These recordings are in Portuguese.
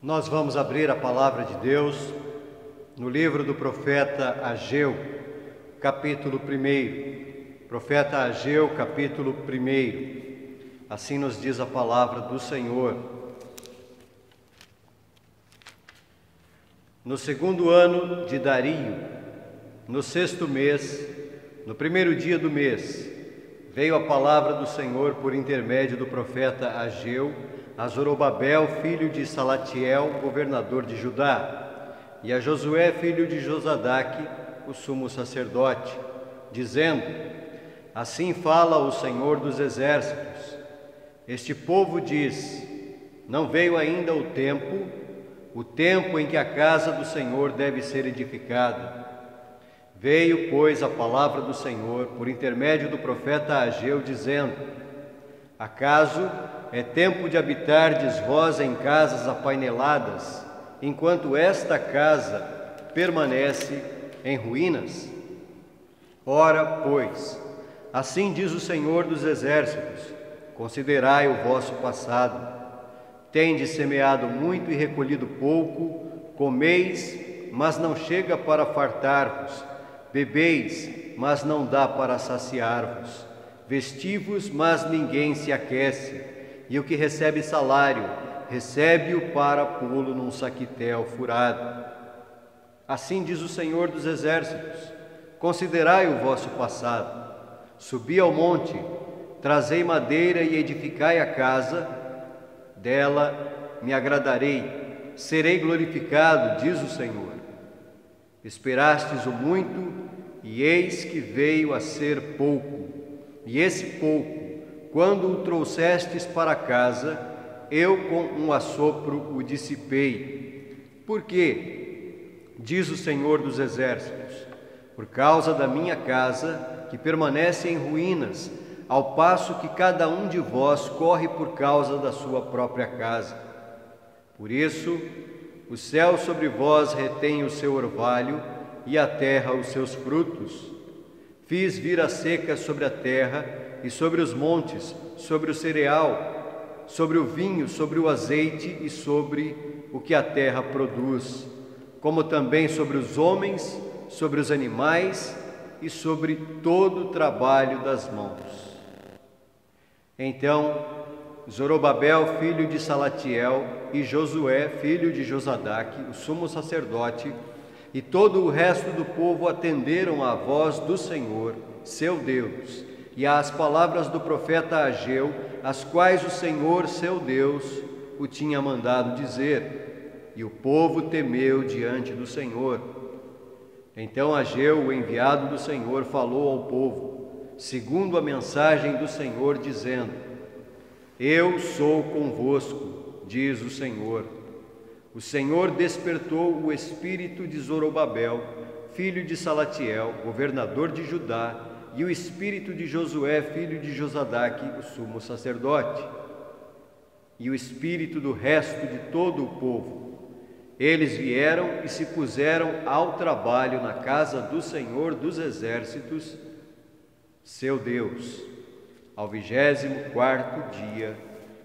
Nós vamos abrir a palavra de Deus no livro do profeta Ageu, capítulo 1. Profeta Ageu, capítulo 1. Assim nos diz a palavra do Senhor. No segundo ano de Dario, no sexto mês, no primeiro dia do mês, veio a palavra do Senhor por intermédio do profeta Ageu a Zorobabel, filho de Salatiel, governador de Judá, e a Josué, filho de Josadaque, o sumo sacerdote, dizendo: Assim fala o Senhor dos exércitos. Este povo diz: Não veio ainda o tempo em que a casa do Senhor deve ser edificada. Veio, pois, a palavra do Senhor por intermédio do profeta Ageu, dizendo: Acaso é tempo de habitardes vós em casas apaineladas, enquanto esta casa permanece em ruínas? Ora, pois, assim diz o Senhor dos exércitos: considerai o vosso passado. Tendes semeado muito e recolhido pouco, comeis, mas não chega para fartar-vos, bebeis, mas não dá para saciar-vos, vestivos, mas ninguém se aquece, e o que recebe salário, recebe-o para pô-lo num saquitel furado. Assim diz o Senhor dos exércitos: considerai o vosso passado. Subi ao monte, trazei madeira e edificai a casa, dela me agradarei, serei glorificado, diz o Senhor. Esperastes o muito, e eis que veio a ser pouco, e esse pouco, quando o trouxestes para casa, eu com um assopro o dissipei. Por quê? Diz o Senhor dos exércitos: por causa da minha casa, que permanece em ruínas, ao passo que cada um de vós corre por causa da sua própria casa. Por isso, o céu sobre vós retém o seu orvalho, e a terra os seus frutos. Fiz vir a seca sobre a terra, e sobre os montes, sobre o cereal, sobre o vinho, sobre o azeite e sobre o que a terra produz, como também sobre os homens, sobre os animais e sobre todo o trabalho das mãos. Então Zorobabel, filho de Salatiel, e Josué, filho de Josadaque, o sumo sacerdote, e todo o resto do povo atenderam à voz do Senhor, seu Deus, e às palavras do profeta Ageu, as quais o Senhor, seu Deus, o tinha mandado dizer, e o povo temeu diante do Senhor. Então Ageu, o enviado do Senhor, falou ao povo, segundo a mensagem do Senhor, dizendo: Eu sou convosco, diz o Senhor. O Senhor despertou o espírito de Zorobabel, filho de Salatiel, governador de Judá, e o espírito de Josué, filho de Josadaque, o sumo sacerdote, e o espírito do resto de todo o povo. Eles vieram e se puseram ao trabalho na casa do Senhor dos exércitos, seu Deus, ao 24º dia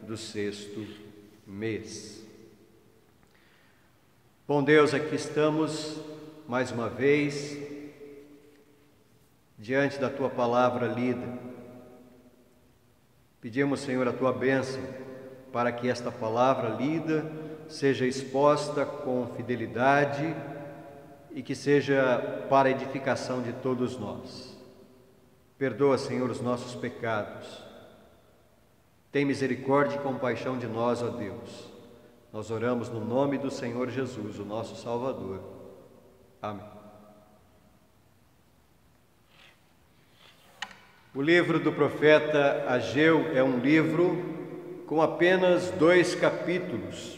do sexto mês. Bom Deus, aqui estamos mais uma vez diante da Tua palavra lida. Pedimos, Senhor, a Tua bênção para que esta palavra lida seja exposta com fidelidade e que seja para a edificação de todos nós. Perdoa, Senhor, os nossos pecados. Tem misericórdia e compaixão de nós, ó Deus. Nós oramos no nome do Senhor Jesus, o nosso Salvador. Amém. O livro do profeta Ageu é um livro com apenas 2 capítulos.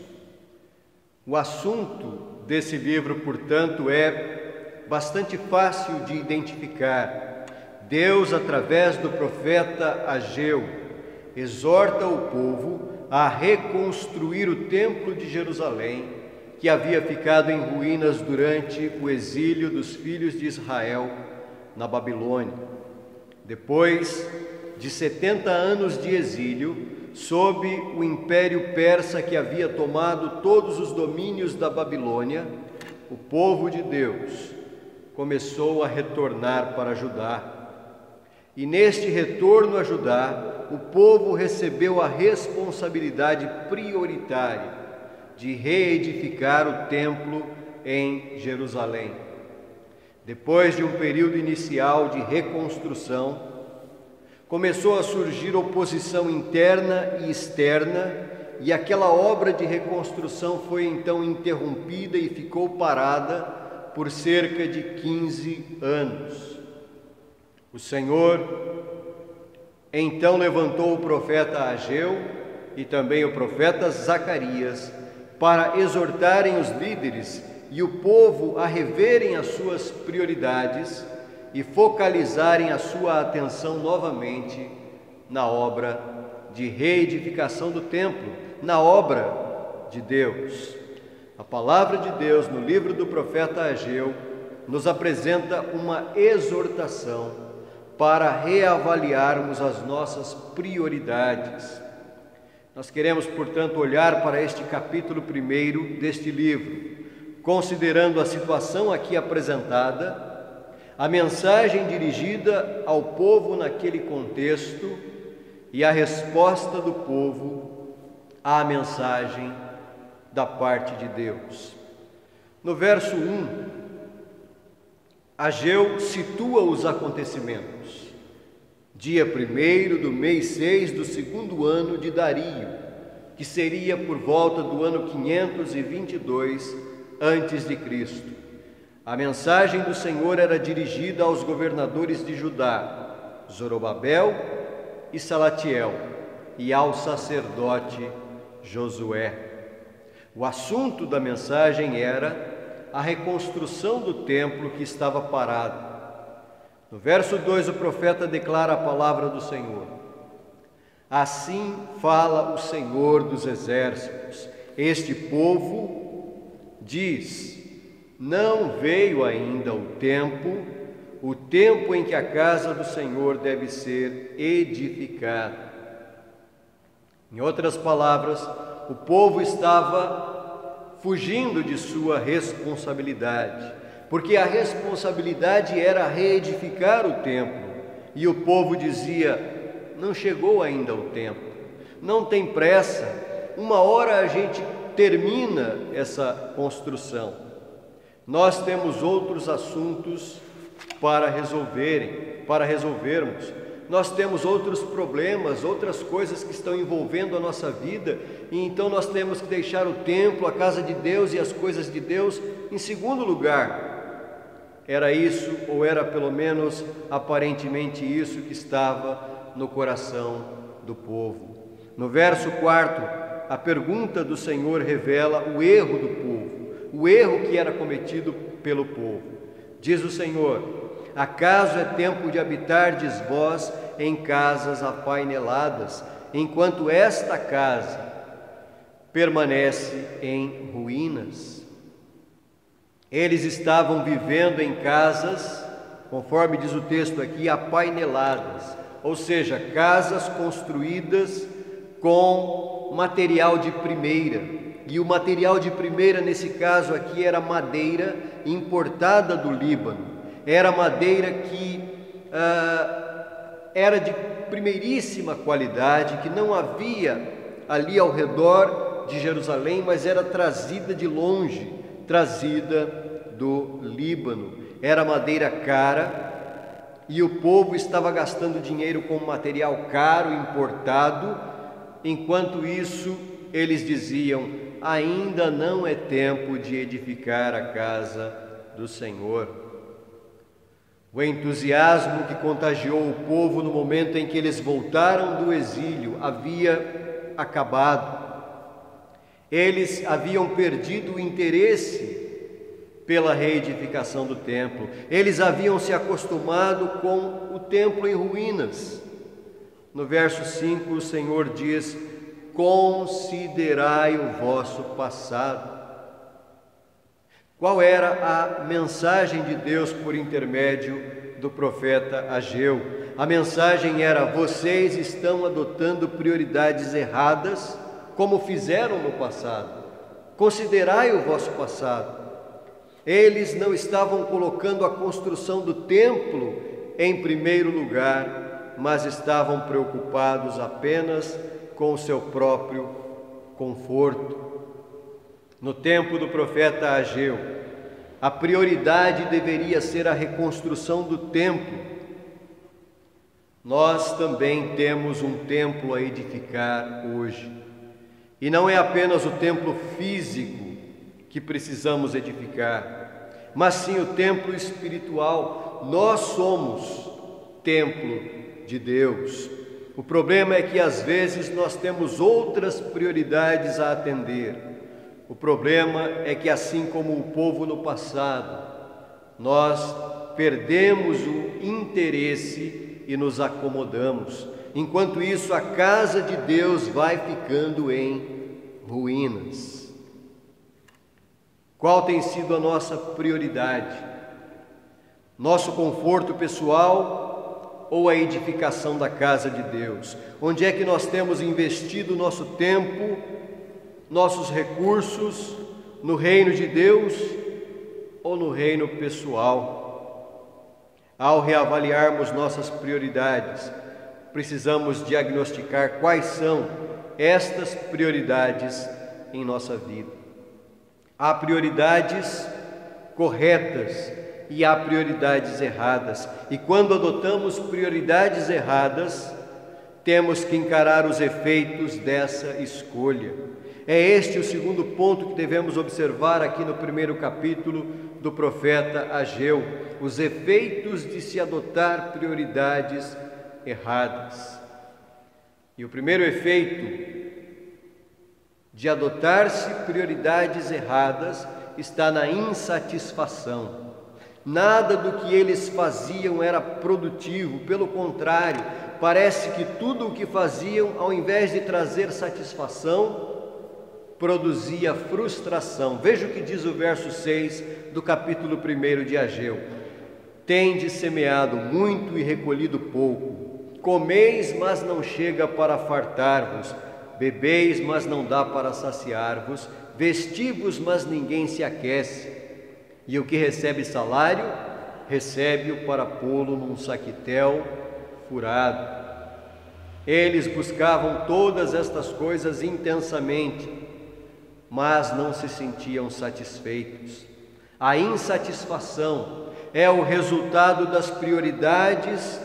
O assunto desse livro, portanto, é bastante fácil de identificar. Deus, através do profeta Ageu, exorta o povo a reconstruir o templo de Jerusalém, que havia ficado em ruínas durante o exílio dos filhos de Israel na Babilônia. Depois de 70 anos de exílio, sob o império persa que havia tomado todos os domínios da Babilônia, o povo de Deus começou a retornar para Judá. E neste retorno a Judá, o povo recebeu a responsabilidade prioritária de reedificar o templo em Jerusalém. Depois de um período inicial de reconstrução, começou a surgir oposição interna e externa, e aquela obra de reconstrução foi então interrompida e ficou parada por cerca de 15 anos. O Senhor então levantou o profeta Ageu e também o profeta Zacarias para exortarem os líderes e o povo a reverem as suas prioridades e focalizarem a sua atenção novamente na obra de reedificação do templo, na obra de Deus. A palavra de Deus no livro do profeta Ageu nos apresenta uma exortação para reavaliarmos as nossas prioridades. Nós queremos, portanto, olhar para este capítulo 1 deste livro, considerando a situação aqui apresentada, a mensagem dirigida ao povo naquele contexto e a resposta do povo à mensagem da parte de Deus. No verso 1, Ageu situa os acontecimentos. Dia 1º do mês 6 do segundo ano de Dario, que seria por volta do ano 522 a.C. A mensagem do Senhor era dirigida aos governadores de Judá, Zorobabel e Salatiel, e ao sacerdote Josué. O assunto da mensagem era a reconstrução do templo que estava parado. No verso 2, o profeta declara a palavra do Senhor. Assim fala o Senhor dos exércitos: este povo diz: não veio ainda o tempo em que a casa do Senhor deve ser edificada. Em outras palavras, o povo estava fugindo de sua responsabilidade, porque a responsabilidade era reedificar o templo, e o povo dizia: não chegou ainda o tempo, não tem pressa, uma hora a gente termina essa construção. Nós temos outros assuntos para resolvermos. Nós temos outros problemas, outras coisas que estão envolvendo a nossa vida, e então nós temos que deixar o templo, a casa de Deus e as coisas de Deus em segundo lugar. Era isso, ou era pelo menos aparentemente isso que estava no coração do povo. No verso 4, a pergunta do Senhor revela o erro do povo, o erro que era cometido pelo povo. Diz o Senhor: acaso é tempo de habitardes vós em casas apaineladas, enquanto esta casa permanece em ruínas? Eles estavam vivendo em casas, conforme diz o texto aqui, apaineladas, ou seja, casas construídas com material de primeira. E o material de primeira, nesse caso aqui, era madeira importada do Líbano. Era madeira que era de primeiríssima qualidade, que não havia ali ao redor de Jerusalém, mas era trazida de longe, trazida do Líbano. Era madeira cara, e o povo estava gastando dinheiro com material caro, importado. Enquanto isso, eles diziam: ainda não é tempo de edificar a casa do Senhor. O entusiasmo que contagiou o povo no momento em que eles voltaram do exílio havia acabado. Eles haviam perdido o interesse pela reedificação do templo. Eles haviam se acostumado com o templo em ruínas. No verso 5, o Senhor diz: considerai o vosso passado. Qual era a mensagem de Deus por intermédio do profeta Ageu? A mensagem era: vocês estão adotando prioridades erradas, como fizeram no passado. Considerai o vosso passado. Eles não estavam colocando a construção do templo em primeiro lugar, mas estavam preocupados apenas com o seu próprio conforto. No tempo do profeta Ageu, a prioridade deveria ser a reconstrução do templo. Nós também temos um templo a edificar hoje. E não é apenas o templo físico que precisamos edificar, mas sim o templo espiritual. Nós somos templo de Deus. O problema é que às vezes nós temos outras prioridades a atender. O problema é que, assim como o povo no passado, nós perdemos o interesse e nos acomodamos. Enquanto isso, a casa de Deus vai ficando em ruínas. Qual tem sido a nossa prioridade? Nosso conforto pessoal ou a edificação da casa de Deus? Onde é que nós temos investido nosso tempo, nossos recursos, no reino de Deus ou no reino pessoal? Ao reavaliarmos nossas prioridades, precisamos diagnosticar quais são estas prioridades em nossa vida. Há prioridades corretas e há prioridades erradas. E quando adotamos prioridades erradas, temos que encarar os efeitos dessa escolha. É este o segundo ponto que devemos observar aqui no primeiro capítulo do profeta Ageu: os efeitos de se adotar prioridades erradas. E o primeiro efeito de adotar-se prioridades erradas está na insatisfação. Nada do que eles faziam era produtivo, pelo contrário, parece que tudo o que faziam, ao invés de trazer satisfação, produzia frustração. Veja o que diz o verso 6 do capítulo 1 de Ageu: tendes semeado muito e recolhido pouco, comeis, mas não chega para fartar-vos, bebeis, mas não dá para saciar-vos, vesti-vos, mas ninguém se aquece. E o que recebe salário, recebe-o para pô-lo num saquitel furado. Eles buscavam todas estas coisas intensamente, mas não se sentiam satisfeitos. A insatisfação é o resultado das prioridades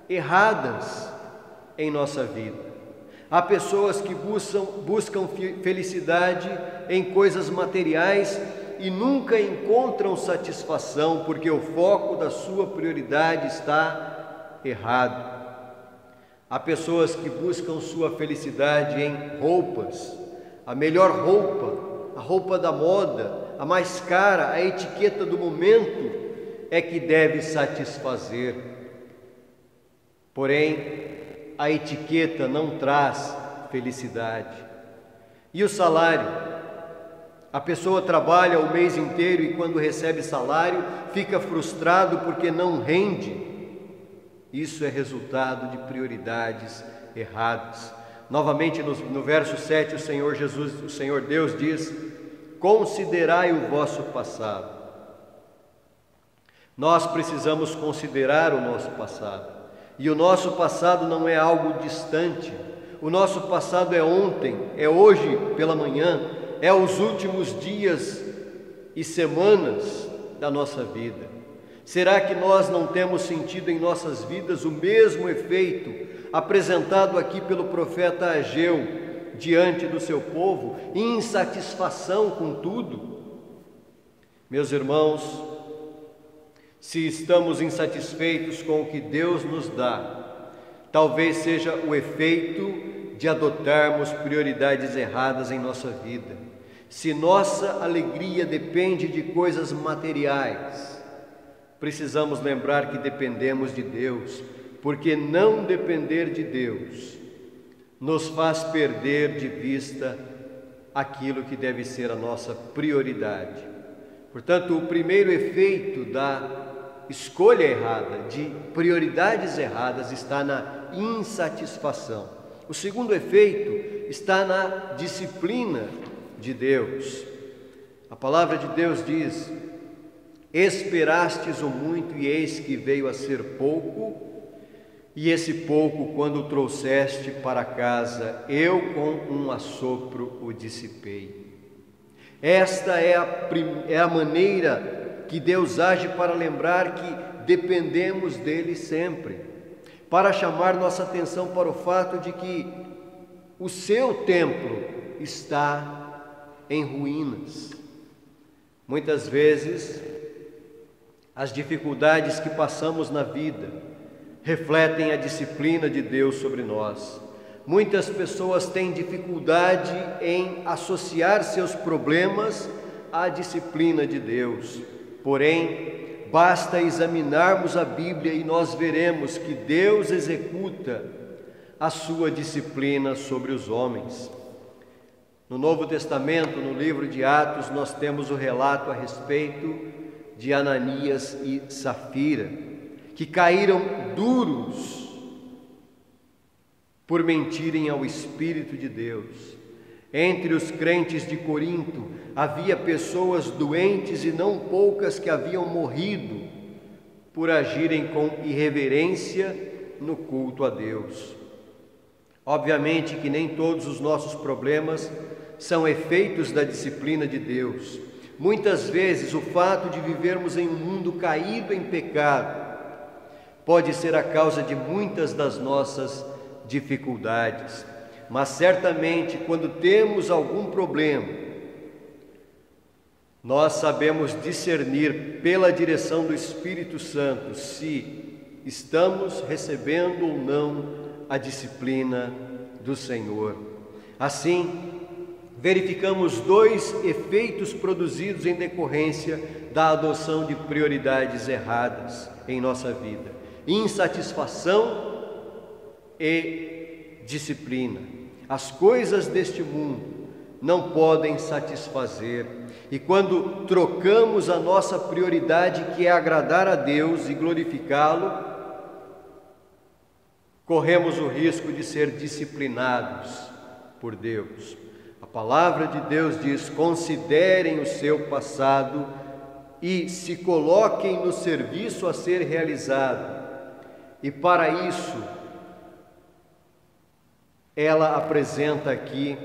erradas em nossa vida. Há pessoas que buscam felicidade em coisas materiais e nunca encontram satisfação, porque o foco da sua prioridade está errado. Há pessoas que buscam sua felicidade em roupas, a melhor roupa, a roupa da moda, a mais cara, a etiqueta do momento é que deve satisfazer. Porém, a etiqueta não traz felicidade. E o salário? A pessoa trabalha o mês inteiro e quando recebe salário fica frustrado porque não rende. Isso é resultado de prioridades erradas. Novamente no verso 7, o Senhor Deus diz: considerai o vosso passado. Nós precisamos considerar o nosso passado. E o nosso passado não é algo distante. O nosso passado é ontem, é hoje pela manhã, é os últimos dias e semanas da nossa vida. Será que nós não temos sentido em nossas vidas o mesmo efeito apresentado aqui pelo profeta Ageu diante do seu povo? Insatisfação com tudo? Meus irmãos, se estamos insatisfeitos com o que Deus nos dá, talvez seja o efeito de adotarmos prioridades erradas em nossa vida. Se nossa alegria depende de coisas materiais, precisamos lembrar que dependemos de Deus, porque não depender de Deus nos faz perder de vista aquilo que deve ser a nossa prioridade. Portanto, o primeiro efeito da escolha errada, de prioridades erradas, está na insatisfação. O segundo efeito está na disciplina de Deus. A palavra de Deus diz: esperastes o muito e eis que veio a ser pouco, e esse pouco, quando o trouxeste para casa, eu com um assopro o dissipei. Esta é a maneira que Deus age para lembrar que dependemos dele sempre, para chamar nossa atenção para o fato de que o seu templo está em ruínas. Muitas vezes, as dificuldades que passamos na vida refletem a disciplina de Deus sobre nós. Muitas pessoas têm dificuldade em associar seus problemas à disciplina de Deus. Porém, basta examinarmos a Bíblia e nós veremos que Deus executa a sua disciplina sobre os homens. No Novo Testamento, no livro de Atos, nós temos o relato a respeito de Ananias e Safira, que caíram duros por mentirem ao Espírito de Deus. Entre os crentes de Corinto havia pessoas doentes e não poucas que haviam morrido por agirem com irreverência no culto a Deus. Obviamente que nem todos os nossos problemas são efeitos da disciplina de Deus. Muitas vezes o fato de vivermos em um mundo caído em pecado pode ser a causa de muitas das nossas dificuldades, mas certamente quando temos algum problema, nós sabemos discernir pela direção do Espírito Santo se estamos recebendo ou não a disciplina do Senhor. Assim, verificamos dois efeitos produzidos em decorrência da adoção de prioridades erradas em nossa vida: insatisfação e disciplina. As coisas deste mundo não podem satisfazer, e quando trocamos a nossa prioridade, que é agradar a Deus e glorificá-lo, corremos o risco de ser disciplinados por Deus. A palavra de Deus diz: considerem o seu passado e se coloquem no serviço a ser realizado. E para isso, ela apresenta aqui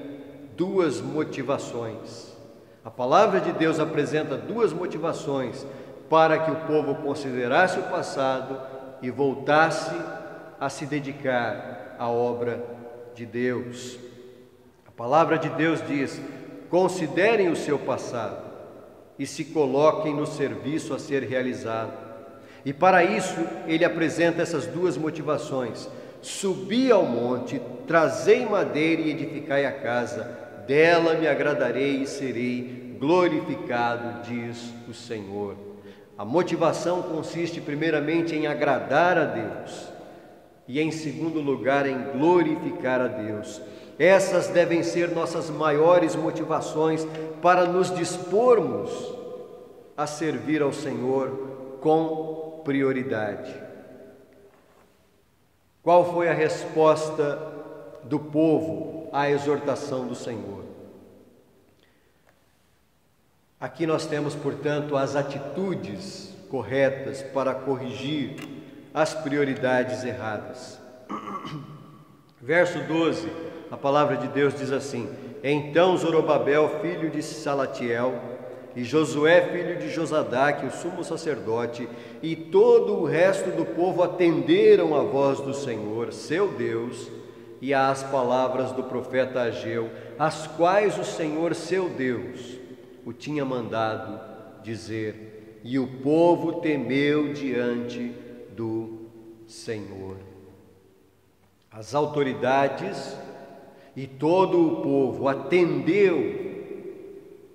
duas motivações. A palavra de Deus apresenta duas motivações para que o povo considerasse o passado e voltasse a se dedicar à obra de Deus. A palavra de Deus diz: considerem o seu passado e se coloquem no serviço a ser realizado. E para isso ele apresenta essas duas motivações: subi ao monte, trazei madeira e edificai a casa, dela me agradarei e serei glorificado, diz o Senhor. A motivação consiste primeiramente em agradar a Deus e em segundo lugar em glorificar a Deus. Essas devem ser nossas maiores motivações para nos dispormos a servir ao Senhor com prioridade. Qual foi a resposta do povo à exortação do Senhor? Aqui nós temos, portanto, as atitudes corretas para corrigir as prioridades erradas. Verso 12, a palavra de Deus diz assim: então Zorobabel, filho de Salatiel, e Josué, filho de Josadaque, o sumo sacerdote, e todo o resto do povo atenderam à voz do Senhor, seu Deus, e às palavras do profeta Ageu, as quais o Senhor, seu Deus, o tinha mandado dizer. E o povo temeu diante do Senhor. As autoridades e todo o povo atendeu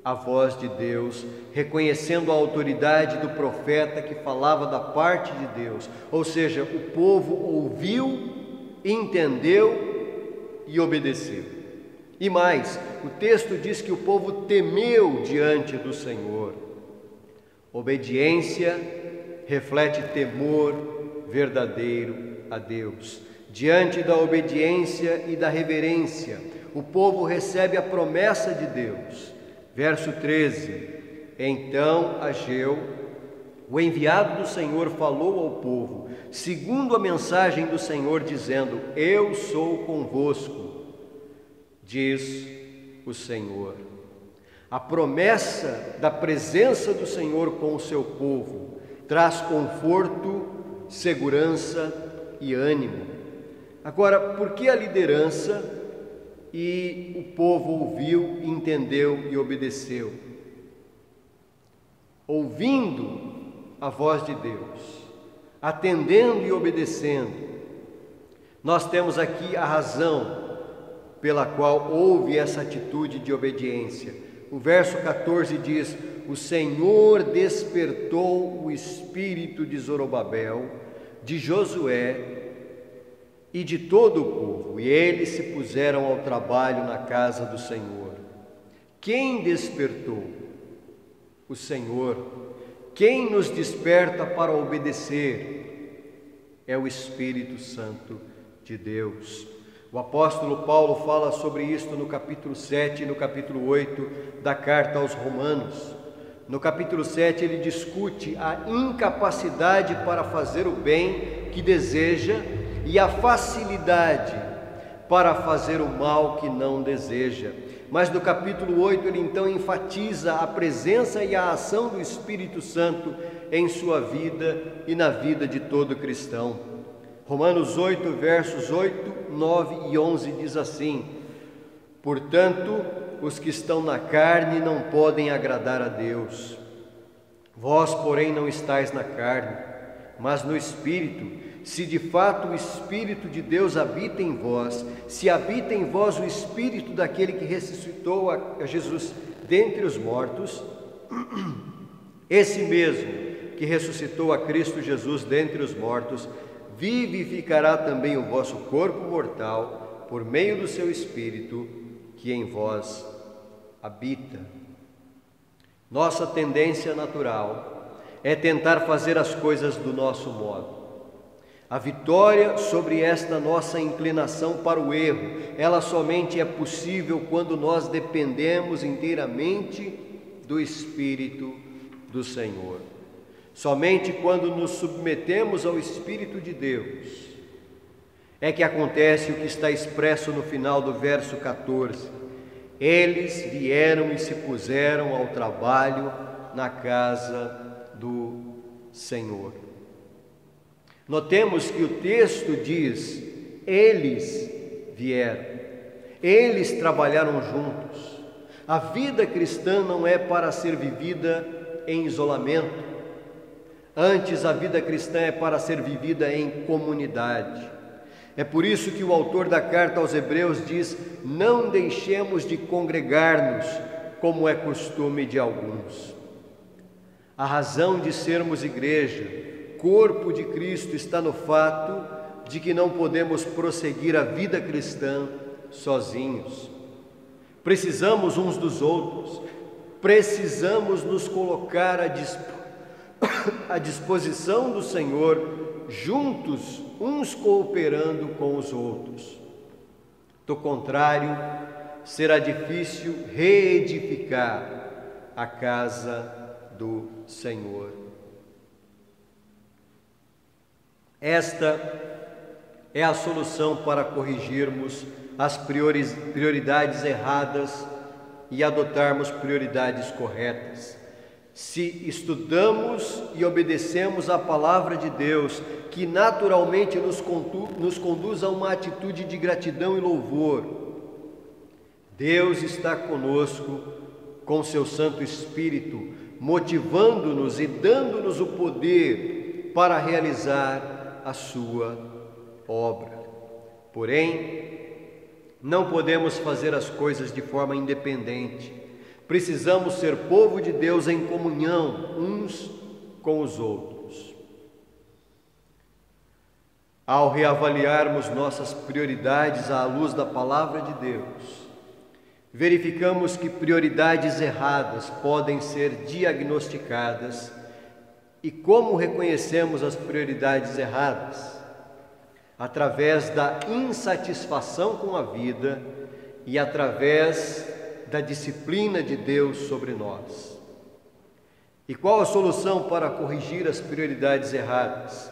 a voz de Deus, reconhecendo a autoridade do profeta que falava da parte de Deus. Ou seja, o povo ouviu, entendeu e obedeceu. E mais, o texto diz que o povo temeu diante do Senhor. Obediência reflete temor verdadeiro a Deus. Diante da obediência e da reverência, o povo recebe a promessa de Deus. Verso 13: Então Ageu, o enviado do Senhor, falou ao povo, segundo a mensagem do Senhor, dizendo: Eu sou convosco, diz o Senhor. A promessa da presença do Senhor com o seu povo traz conforto, segurança e ânimo. Agora, por que a liderança e o povo ouviu, entendeu e obedeceu? Ouvindo a voz de Deus, atendendo e obedecendo, nós temos aqui a razão pela qual houve essa atitude de obediência. O verso 14 diz: O Senhor despertou o espírito de Zorobabel, de Josué e de todo o povo, e eles se puseram ao trabalho na casa do Senhor. Quem despertou? O Senhor. Quem nos desperta para obedecer? É o Espírito Santo de Deus. O apóstolo Paulo fala sobre isto no capítulo 7 e no capítulo 8 da carta aos Romanos. No capítulo 7 ele discute a incapacidade para fazer o bem que deseja e a facilidade para fazer o mal que não deseja. Mas no capítulo 8 ele então enfatiza a presença e a ação do Espírito Santo em sua vida e na vida de todo cristão. Romanos 8, versos 8, 9 e 11 diz assim: Portanto, os que estão na carne não podem agradar a Deus. Vós, porém, não estáis na carne, mas no Espírito, se de fato o Espírito de Deus habita em vós, se habita em vós o Espírito daquele que ressuscitou a Jesus dentre os mortos, esse mesmo que ressuscitou a Cristo Jesus dentre os mortos, vivificará também o vosso corpo mortal, por meio do seu Espírito, que em vós habita. Nossa tendência natural é tentar fazer as coisas do nosso modo. A vitória sobre esta nossa inclinação para o erro, ela somente é possível quando nós dependemos inteiramente do Espírito do Senhor. Somente quando nos submetemos ao Espírito de Deus é que acontece o que está expresso no final do verso 14. Eles vieram e se puseram ao trabalho na casa do Senhor. Notemos que o texto diz: eles vieram, eles trabalharam juntos. A vida cristã não é para ser vivida em isolamento. Antes, a vida cristã é para ser vivida em comunidade. É por isso que o autor da carta aos Hebreus diz: não deixemos de congregar-nos, como é costume de alguns. A razão de sermos igreja, corpo de Cristo, está no fato de que não podemos prosseguir a vida cristã sozinhos. Precisamos uns dos outros, precisamos nos colocar à disposição do Senhor, juntos, uns cooperando com os outros. Do contrário, será difícil reedificar a casa do Senhor. Esta é a solução para corrigirmos as prioridades erradas e adotarmos prioridades corretas. Se estudamos e obedecemos a palavra de Deus, que naturalmente nos conduz a uma atitude de gratidão e louvor, Deus está conosco com seu Santo Espírito, motivando-nos e dando-nos o poder para realizar a sua obra. Porém, não podemos fazer as coisas de forma independente. Precisamos ser povo de Deus em comunhão uns com os outros. Ao reavaliarmos nossas prioridades à luz da palavra de Deus, verificamos que prioridades erradas podem ser diagnosticadas E como reconhecemos as prioridades erradas? Através da insatisfação com a vida e através da disciplina de Deus sobre nós. E qual a solução para corrigir as prioridades erradas?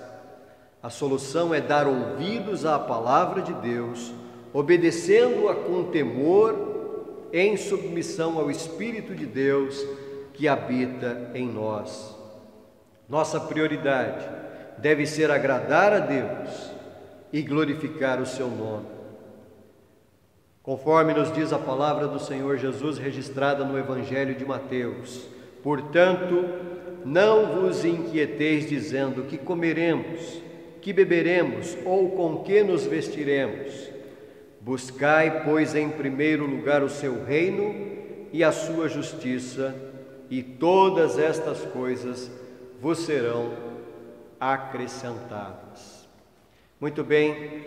A solução é dar ouvidos à palavra de Deus, obedecendo-a com temor, em submissão ao Espírito de Deus que habita em nós. Nossa prioridade deve ser agradar a Deus e glorificar o seu nome. Conforme nos diz a palavra do Senhor Jesus registrada no Evangelho de Mateus: portanto, não vos inquieteis dizendo: que comeremos, que beberemos ou com que nos vestiremos. Buscai, pois, em primeiro lugar o seu reino e a sua justiça, e todas estas coisas vos serão acrescentadas. Muito bem,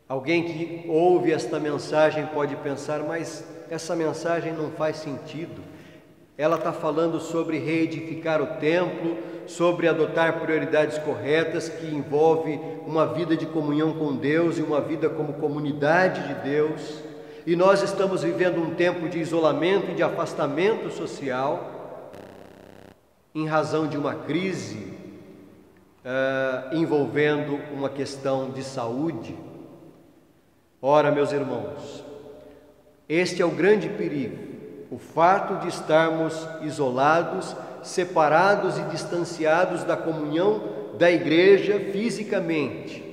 alguém que ouve esta mensagem pode pensar: mas essa mensagem não faz sentido. Ela está falando sobre reedificar o templo, sobre adotar prioridades corretas, que envolve uma vida de comunhão com Deus e uma vida como comunidade de Deus. E nós estamos vivendo um tempo de isolamento e de afastamento social, em razão de uma crise envolvendo uma questão de saúde. Ora, meus irmãos, este é o grande perigo. O fato de estarmos isolados, separados e distanciados da comunhão da igreja fisicamente,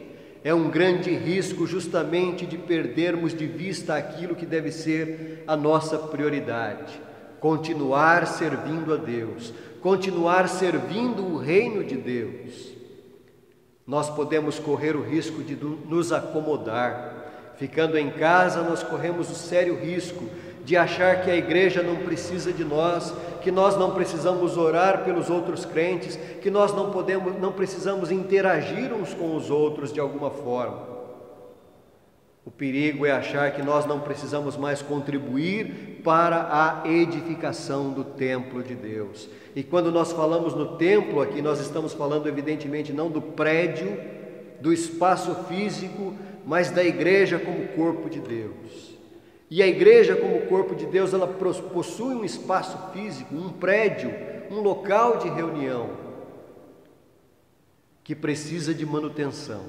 é um grande risco justamente de perdermos de vista aquilo que deve ser a nossa prioridade: continuar servindo a Deus, continuar servindo o reino de Deus. Nós podemos correr o risco de nos acomodar. Ficando em casa, nós corremos o sério risco de achar que a igreja não precisa de nós, que nós não precisamos orar pelos outros crentes, que nós não precisamos interagir uns com os outros de alguma forma. O perigo é achar que nós não precisamos mais contribuir para a edificação do templo de Deus. E quando nós falamos no templo aqui, nós estamos falando evidentemente não do prédio, do espaço físico, mas da igreja como corpo de Deus. E a igreja como corpo de Deus, ela possui um espaço físico, um prédio, um local de reunião que precisa de manutenção.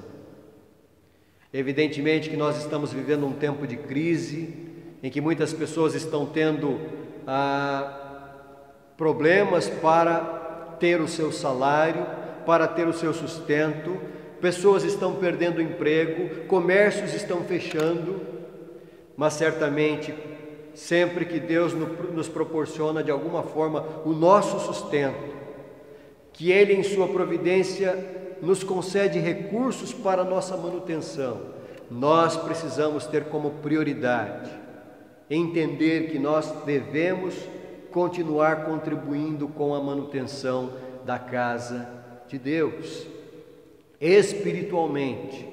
Evidentemente que nós estamos vivendo um tempo de crise, em que muitas pessoas estão tendo problemas para ter o seu salário, para ter o seu sustento, pessoas estão perdendo emprego, comércios estão fechando, mas certamente, sempre que Deus nos proporciona de alguma forma o nosso sustento, que Ele em sua providência nos concede recursos para a nossa manutenção, nós precisamos ter como prioridade entender que nós devemos continuar contribuindo com a manutenção da casa de Deus, espiritualmente,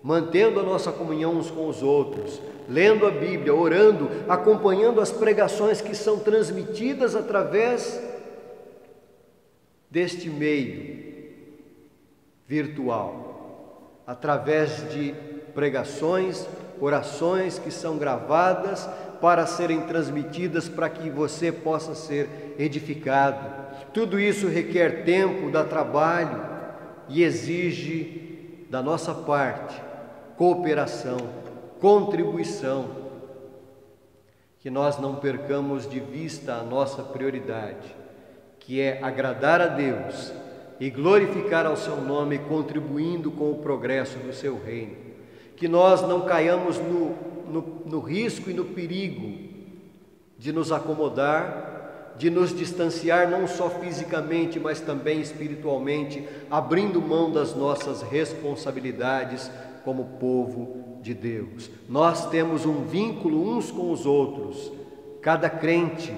mantendo a nossa comunhão uns com os outros, lendo a Bíblia, orando, acompanhando as pregações que são transmitidas através deste meio virtual, através de pregações, orações que são gravadas para serem transmitidas, para que você possa ser edificado. Tudo isso requer tempo, dá trabalho e exige da nossa parte cooperação, contribuição, que nós não percamos de vista a nossa prioridade, que é agradar a Deus e glorificar ao seu nome, contribuindo com o progresso do seu reino. Que nós não caiamos no risco e no perigo de nos acomodar, de nos distanciar não só fisicamente, mas também espiritualmente, abrindo mão das nossas responsabilidades como povo de Deus. Nós temos um vínculo uns com os outros. Cada crente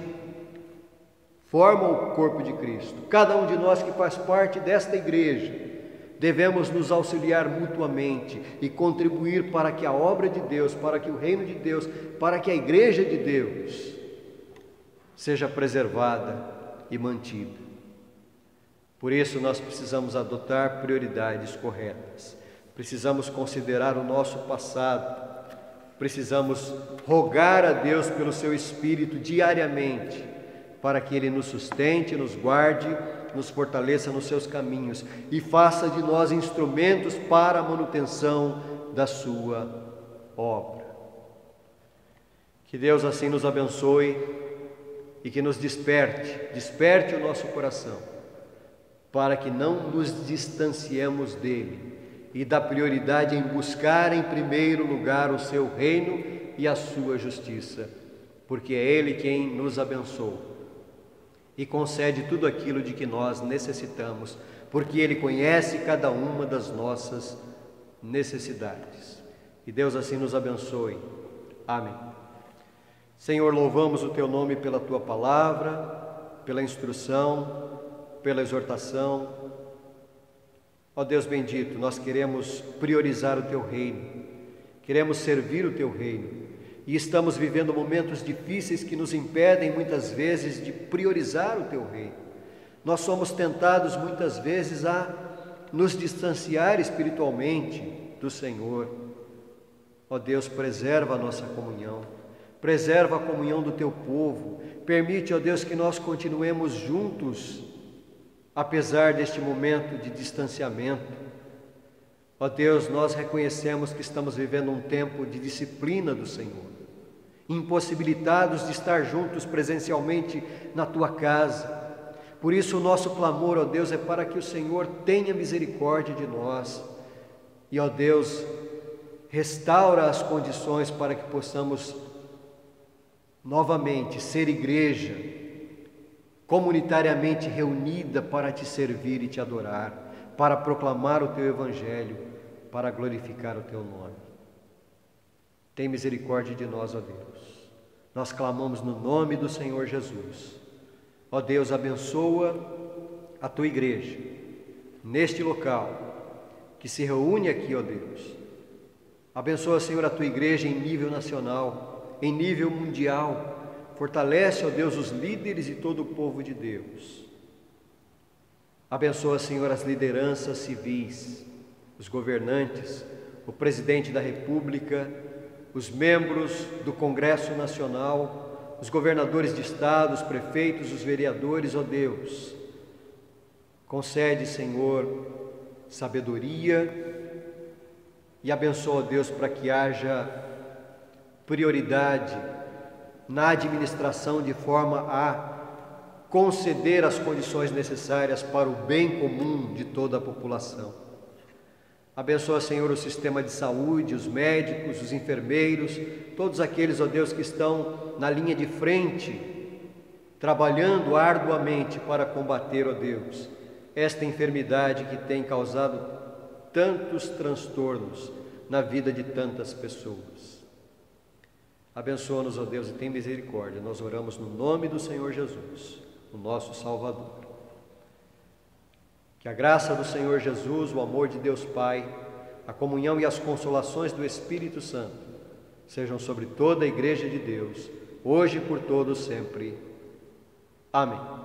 forma o corpo de Cristo. Cada um de nós que faz parte desta igreja, devemos nos auxiliar mutuamente e contribuir para que a obra de Deus, para que o reino de Deus, para que a igreja de Deus seja preservada e mantida. Por isso nós precisamos adotar prioridades corretas. Precisamos considerar o nosso passado. Precisamos rogar a Deus pelo seu Espírito diariamente, para que Ele nos sustente, nos guarde, nos fortaleça nos seus caminhos e faça de nós instrumentos para a manutenção da sua obra. Que Deus assim nos abençoe e que nos desperte o nosso coração, para que não nos distanciemos dele e da prioridade em buscar em primeiro lugar o seu reino e a sua justiça, porque é Ele quem nos abençoa e concede tudo aquilo de que nós necessitamos, porque Ele conhece cada uma das nossas necessidades. Que Deus assim nos abençoe. Amém. Senhor, louvamos o Teu nome pela Tua palavra, pela instrução, pela exortação. Ó Deus bendito, nós queremos priorizar o Teu reino, queremos servir o Teu reino e estamos vivendo momentos difíceis que nos impedem muitas vezes de priorizar o Teu reino. Nós somos tentados muitas vezes a nos distanciar espiritualmente do Senhor. Ó Deus, preserva a nossa comunhão, preserva a comunhão do Teu povo, permite, ó Deus, que nós continuemos juntos apesar deste momento de distanciamento. Ó Deus, nós reconhecemos que estamos vivendo um tempo de disciplina do Senhor, impossibilitados de estar juntos presencialmente na Tua casa. Por isso o nosso clamor, ó Deus, é para que o Senhor tenha misericórdia de nós e, ó Deus, restaura as condições para que possamos novamente ser igreja, comunitariamente reunida para Te servir e Te adorar, para proclamar o Teu Evangelho, para glorificar o Teu nome. Tem misericórdia de nós, ó Deus. Nós clamamos no nome do Senhor Jesus. Ó Deus, abençoa a Tua igreja, neste local, que se reúne aqui, ó Deus. Abençoa, Senhor, a Tua igreja em nível nacional, em nível mundial. Fortalece, ó Deus, os líderes e todo o povo de Deus. Abençoa, Senhor, as lideranças civis, os governantes, o presidente da República, os membros do Congresso Nacional, os governadores de estado, os prefeitos, os vereadores, ó Deus. Concede, Senhor, sabedoria e abençoa, ó Deus, para que haja prioridade na administração, de forma a conceder as condições necessárias para o bem comum de toda a população. Abençoa, Senhor, o sistema de saúde, os médicos, os enfermeiros, todos aqueles, ó Deus, que estão na linha de frente, trabalhando arduamente para combater, ó Deus, esta enfermidade que tem causado tantos transtornos na vida de tantas pessoas. Abençoa-nos, ó Deus, e tem misericórdia. Nós oramos no nome do Senhor Jesus, o nosso Salvador. Que a graça do Senhor Jesus, o amor de Deus Pai, a comunhão e as consolações do Espírito Santo sejam sobre toda a Igreja de Deus, hoje e por todos sempre. Amém.